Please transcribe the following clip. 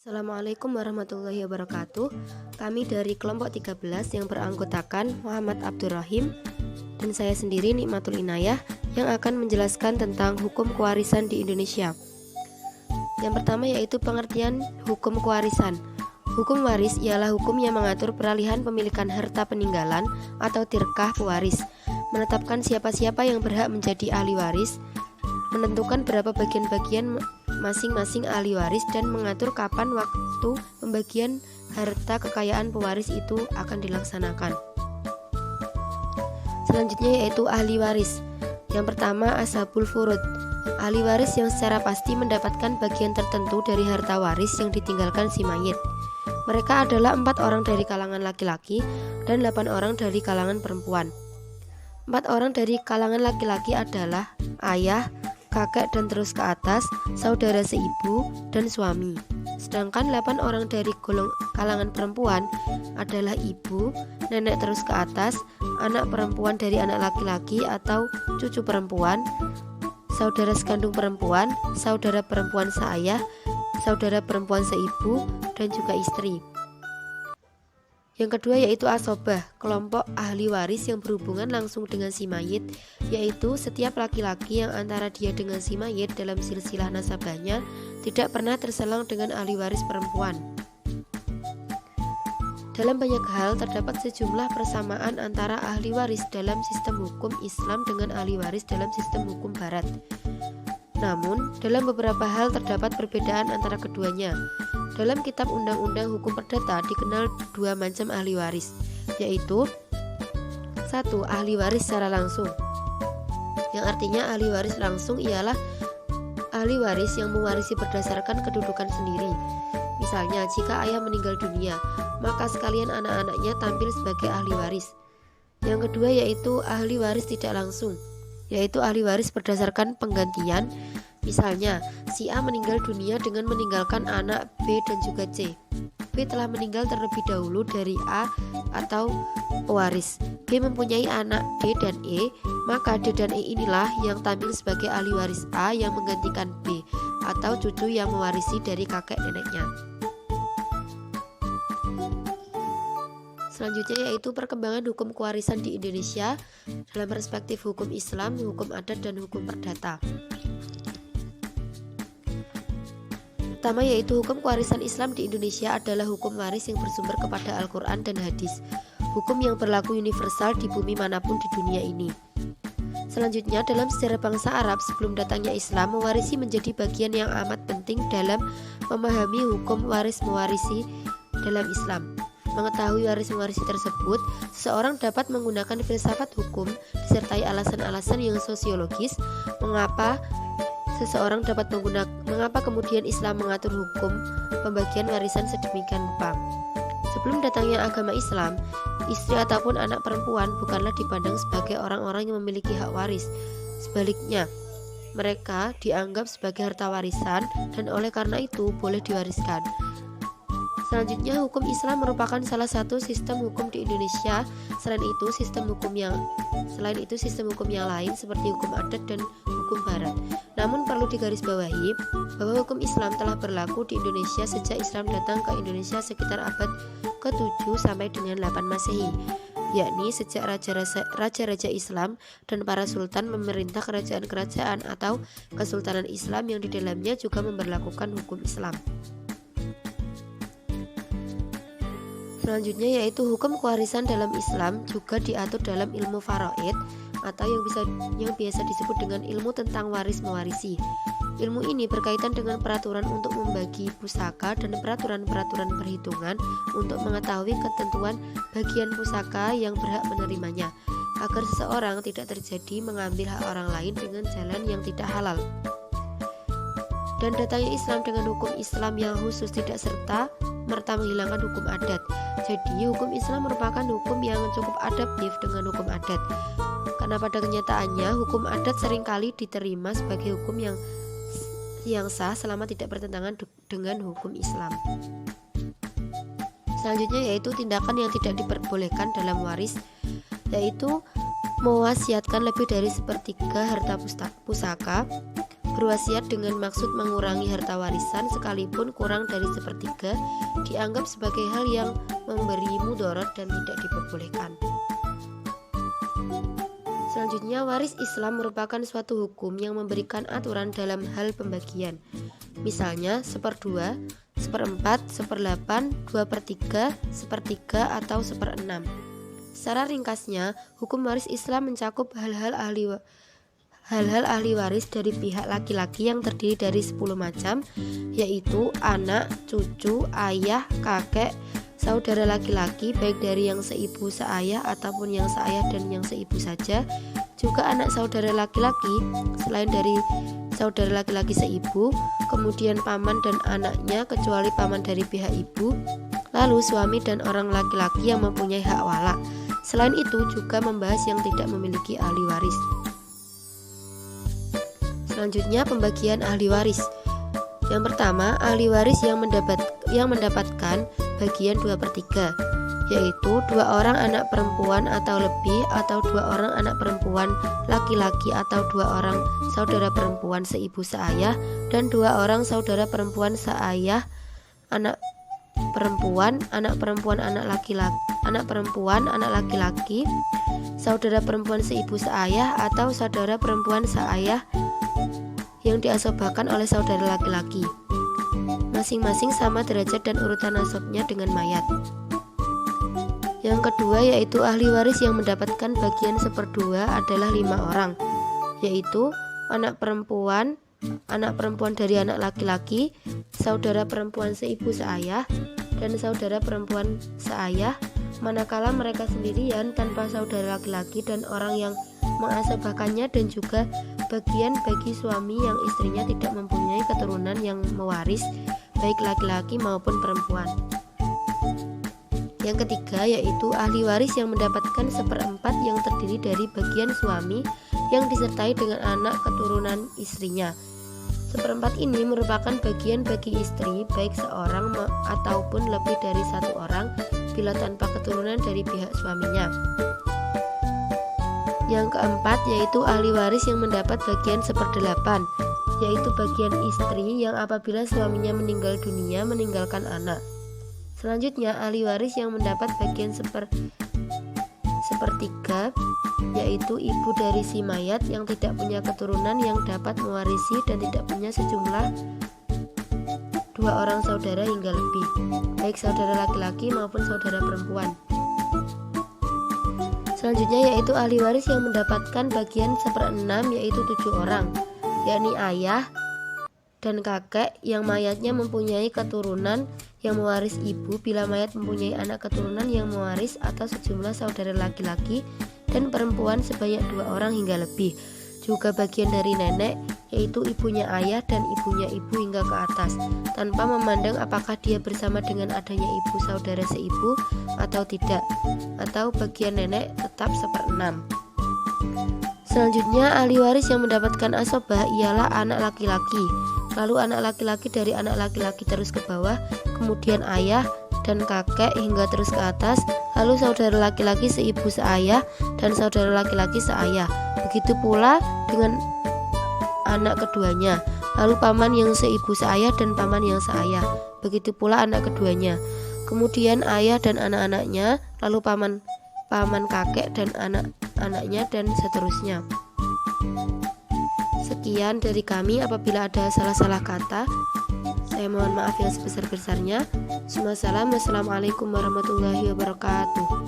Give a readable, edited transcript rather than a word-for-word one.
Assalamualaikum warahmatullahi wabarakatuh. Kami dari kelompok 13 yang beranggotakan Muhammad Abdurrahim dan saya sendiri Nikmatul Inayah yang akan menjelaskan tentang hukum kewarisan di Indonesia. Yang pertama yaitu pengertian hukum kewarisan. Hukum waris ialah hukum yang mengatur peralihan pemilikan harta peninggalan atau tirkah pewaris, menetapkan siapa-siapa yang berhak menjadi ahli waris, menentukan berapa bagian-bagian masing-masing ahli waris, dan mengatur kapan waktu pembagian harta kekayaan pewaris itu akan dilaksanakan. Selanjutnya yaitu ahli waris. Yang pertama ashabul furud. Ahli waris yang secara pasti mendapatkan bagian tertentu dari harta waris yang ditinggalkan si mayit. Mereka adalah 4 orang dari kalangan laki-laki dan 8 orang dari kalangan perempuan. 4 orang dari kalangan laki-laki adalah ayah, kakek dan terus ke atas, saudara seibu, dan suami. Sedangkan 8 orang dari kalangan perempuan adalah ibu, nenek terus ke atas, anak perempuan dari anak laki-laki atau cucu perempuan, saudara sekandung perempuan, saudara perempuan seayah, saudara perempuan seibu, dan juga istri. Yang kedua yaitu asobah, kelompok ahli waris yang berhubungan langsung dengan si mayit, yaitu setiap laki-laki yang antara dia dengan si mayit dalam silsilah nasabahnya tidak pernah terselang dengan ahli waris perempuan. Dalam banyak hal terdapat sejumlah persamaan antara ahli waris dalam sistem hukum Islam dengan ahli waris dalam sistem hukum Barat. Namun, dalam beberapa hal terdapat perbedaan antara keduanya. Dalam kitab Undang-Undang Hukum Perdata dikenal 2 macam ahli waris, yaitu 1. Ahli waris secara langsung, yang artinya ahli waris langsung ialah ahli waris yang mewarisi berdasarkan kedudukan sendiri. Misalnya, jika ayah meninggal dunia, maka sekalian anak-anaknya tampil sebagai ahli waris. Yang kedua yaitu ahli waris tidak langsung, yaitu ahli waris berdasarkan penggantian. Misalnya, si A meninggal dunia dengan meninggalkan anak B dan juga C. B telah meninggal terlebih dahulu dari A atau pewaris. B mempunyai anak D dan E, maka D dan E inilah yang tampil sebagai ahli waris A yang menggantikan B atau cucu yang mewarisi dari kakek neneknya. Selanjutnya yaitu perkembangan hukum kewarisan di Indonesia dalam perspektif hukum Islam, hukum adat, dan hukum perdata. Pertama yaitu hukum kewarisan Islam di Indonesia adalah hukum waris yang bersumber kepada Al-Quran dan hadis, hukum yang berlaku universal di bumi manapun di dunia ini. Selanjutnya, dalam sejarah bangsa Arab sebelum datangnya Islam, mewarisi menjadi bagian yang amat penting dalam memahami hukum waris mewarisi dalam Islam. Mengetahui waris mewarisi tersebut, seseorang dapat menggunakan filsafat hukum disertai alasan-alasan yang sosiologis mengapa kemudian Islam mengatur hukum pembagian warisan sedemikian rupa. Sebelum datangnya agama Islam, istri ataupun anak perempuan bukanlah dipandang sebagai orang-orang yang memiliki hak waris. Sebaliknya, mereka dianggap sebagai harta warisan dan oleh karena itu boleh diwariskan. Selanjutnya, hukum Islam merupakan salah satu sistem hukum di Indonesia. Selain itu, sistem hukum yang lain seperti hukum adat dan hukum Barat. Namun perlu digarisbawahi bahwa hukum Islam telah berlaku di Indonesia sejak Islam datang ke Indonesia sekitar abad ke-7 sampai dengan 8 Masehi, yakni sejak raja-raja Islam dan para sultan memerintah kerajaan-kerajaan atau kesultanan Islam yang di dalamnya juga memberlakukan hukum Islam. Selanjutnya yaitu hukum kewarisan dalam Islam juga diatur dalam ilmu faraid atau yang biasa disebut dengan ilmu tentang waris mewarisi. Ilmu ini berkaitan dengan peraturan untuk membagi pusaka dan peraturan-peraturan perhitungan untuk mengetahui ketentuan bagian pusaka yang berhak menerimanya, agar seseorang tidak terjadi mengambil hak orang lain dengan jalan yang tidak halal. Dan datangnya Islam dengan hukum Islam yang khusus tidak serta-merta menghilangkan hukum adat. Jadi hukum Islam merupakan hukum yang cukup adaptif dengan hukum adat. Karena pada kenyataannya hukum adat seringkali diterima sebagai hukum yang sah selama tidak bertentangan dengan hukum Islam. Selanjutnya yaitu tindakan yang tidak diperbolehkan dalam waris, yaitu mewasiatkan lebih dari sepertiga harta pusaka, berwasiat dengan maksud mengurangi harta warisan sekalipun kurang dari sepertiga dianggap sebagai hal yang memberi mudarat dan tidak diperbolehkan. Selanjutnya, waris Islam merupakan suatu hukum yang memberikan aturan dalam hal pembagian. Misalnya, 1/2, 1/4, 1/8, 2/3, 1/3, atau 1/6. Secara ringkasnya, hukum waris Islam mencakup hal-hal ahli waris dari pihak laki-laki yang terdiri dari 10 macam, yaitu anak, cucu, ayah, kakek, saudara laki-laki baik dari yang seibu seayah ataupun yang seayah dan yang seibu saja, juga anak saudara laki-laki selain dari saudara laki-laki seibu, kemudian paman dan anaknya kecuali paman dari pihak ibu, lalu suami dan orang laki-laki yang mempunyai hak wala. Selain itu juga membahas yang tidak memiliki ahli waris. Selanjutnya, pembagian ahli waris. Yang pertama, ahli waris yang mendapatkan bagian 2/3, yaitu 2 orang anak perempuan atau lebih, atau 2 orang anak perempuan laki-laki, atau 2 orang saudara perempuan seibu seayah, dan 2 orang saudara perempuan seayah, anak perempuan anak laki-laki, saudara perempuan seibu seayah, atau saudara perempuan seayah yang diasobahkan oleh saudara laki-laki, masing-masing sama derajat dan urutan nasabnya dengan mayat. Yang kedua yaitu ahli waris yang mendapatkan bagian 1/2 adalah 5 orang, yaitu anak perempuan dari anak laki-laki, saudara perempuan seibu seayah, dan saudara perempuan seayah, manakala mereka sendirian tanpa saudara laki-laki dan orang yang mengasobahkannya, dan juga bagian bagi suami yang istrinya tidak mempunyai keturunan yang mewaris, baik laki-laki maupun perempuan. Yang ketiga yaitu ahli waris yang mendapatkan 1/4 yang terdiri dari bagian suami yang disertai dengan anak keturunan istrinya. 1/4 ini merupakan bagian bagi istri baik seorang ataupun lebih dari 1 orang bila tanpa keturunan dari pihak suaminya. Yang keempat yaitu ahli waris yang mendapat bagian 1/8, yaitu bagian istri yang apabila suaminya meninggal dunia meninggalkan anak. Selanjutnya ahli waris yang mendapat bagian 1/3, yaitu ibu dari si mayat yang tidak punya keturunan yang dapat mewarisi dan tidak punya sejumlah 2 orang saudara hingga lebih, baik saudara laki-laki maupun saudara perempuan. Selanjutnya yaitu ahli waris yang mendapatkan bagian 1/6, yaitu 7 orang, yakni ayah dan kakek yang mayatnya mempunyai keturunan yang mewaris ibu bila mayat mempunyai anak keturunan yang mewaris, atau sejumlah saudara laki-laki dan perempuan sebanyak 2 orang hingga lebih. Juga bagian dari nenek, yaitu ibunya ayah dan ibunya ibu hingga ke atas, tanpa memandang apakah dia bersama dengan adanya ibu saudara seibu atau tidak, atau bagian nenek tetap 1/6. Selanjutnya ahli waris yang mendapatkan asobah ialah anak laki-laki, lalu anak laki-laki dari anak laki-laki terus ke bawah, kemudian ayah dan kakek hingga terus ke atas, lalu saudara laki-laki seibu seayah dan saudara laki-laki seayah. Begitu pula dengan anak keduanya, lalu paman yang seibu seayah dan paman yang seayah. Begitu pula anak keduanya. Kemudian ayah dan anak-anaknya, lalu paman kakek dan anak-anaknya, dan seterusnya. Sekian dari kami. Apabila ada salah-salah kata, saya mohon maaf yang sebesar-besarnya. Wassalamualaikum warahmatullahi wabarakatuh.